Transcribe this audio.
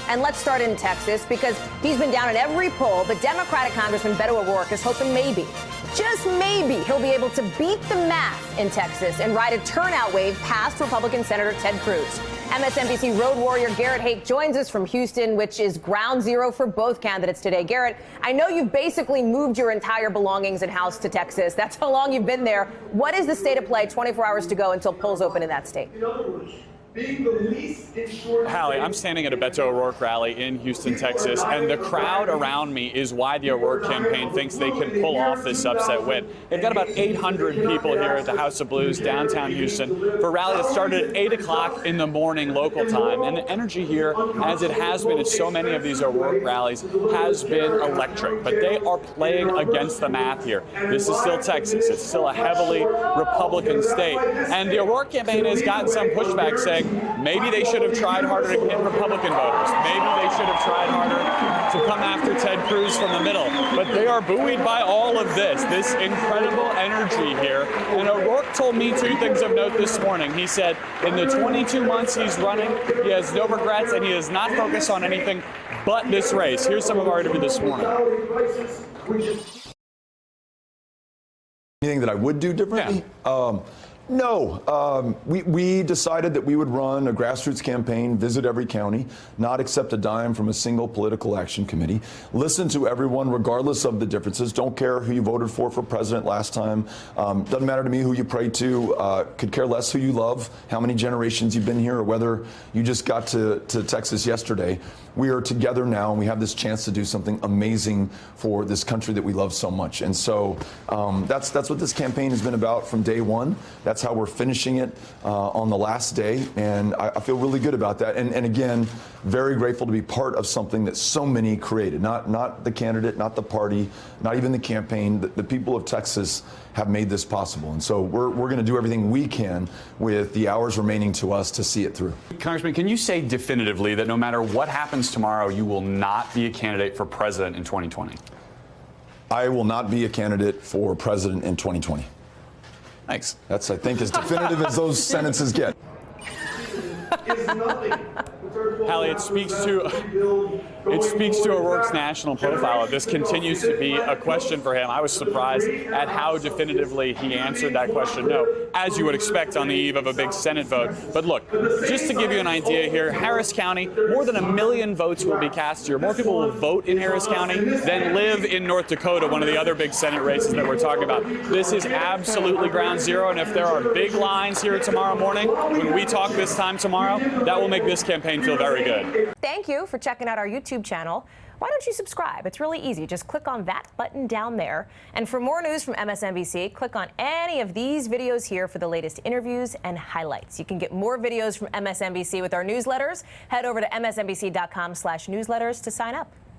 And let's start in Texas because he's been down in every poll, but Democratic Congressman Beto O'Rourke is hoping maybe, just maybe, he'll be able to beat the math in Texas and ride a turnout wave past Republican Senator Ted Cruz. MSNBC road warrior Garrett Hake joins us from Houston, which is ground zero for both candidates today. Garrett, I know you've basically moved your entire belongings and house to Texas. That's how long you've been there. What is the state of play 24 hours to go until polls open in that state? In other words, being the least insured. Hallie, I'm standing at a Beto O'Rourke rally in Houston, Texas, and the crowd around me is why the O'Rourke campaign thinks they can pull off this upset win. They've got about 800 people here at the House of Blues, downtown Houston, for a rally that started at 8 o'clock in the morning local time. And the energy here, as it has been at so many of these O'Rourke rallies, has been electric. But they are playing against the math here. This is still Texas. It's still a heavily Republican state. And the O'Rourke campaign has gotten some pushback saying, maybe they should have tried harder to hit Republican voters. Maybe they should have tried harder to come after Ted Cruz from the middle. But they are buoyed by all of this incredible energy here. And O'Rourke told me two things of note this morning. He said in the 22 months he's running, he has no regrets and he does not focus on anything but this race. Here's some of our interview this morning. Anything that I would do differently? Yeah. No. We decided that we would run a grassroots campaign, visit every county, not accept a dime from a single political action committee, listen to everyone regardless of the differences, don't care who you voted for president last time, doesn't matter to me who you prayed to, could care less who you love, how many generations you've been here, or whether you just got to Texas yesterday. We are together now and we have this chance to do something amazing for this country that we love so much. And so that's what this campaign has been about from day one. That's how we're finishing it on the last day, and I feel really good about that. And again, very grateful to be part of something that so many created. Not the candidate, not the party, not even the campaign. The people of Texas have made this possible, and so we're going to do everything we can with the hours remaining to us to see it through. Congressman, can you say definitively that no matter what happens tomorrow, you will not be a candidate for president in 2020? I will not be a candidate for president in 2020. Thanks. That's, I think, as definitive as those sentences get. Hallie, it speaks to O'Rourke's national profile. This continues to be a question for him. I was surprised at how definitively he answered that question. No, as you would expect on the eve of a big Senate vote. But look, just to give you an idea here, Harris County, more than 1 million votes will be cast here. More people will vote in Harris County than live in North Dakota, one of the other big Senate races that we're talking about. This is absolutely ground zero, and if there are big lines here tomorrow morning, when we talk this time tomorrow, that will make this campaign feel very good. Thank you for checking out our YouTube channel. Why don't you subscribe? It's really easy. Just click on that button down there. And for more news from MSNBC, click on any of these videos here for the latest interviews and highlights. You can get more videos from MSNBC with our newsletters. Head over to msnbc.com/newsletters to sign up.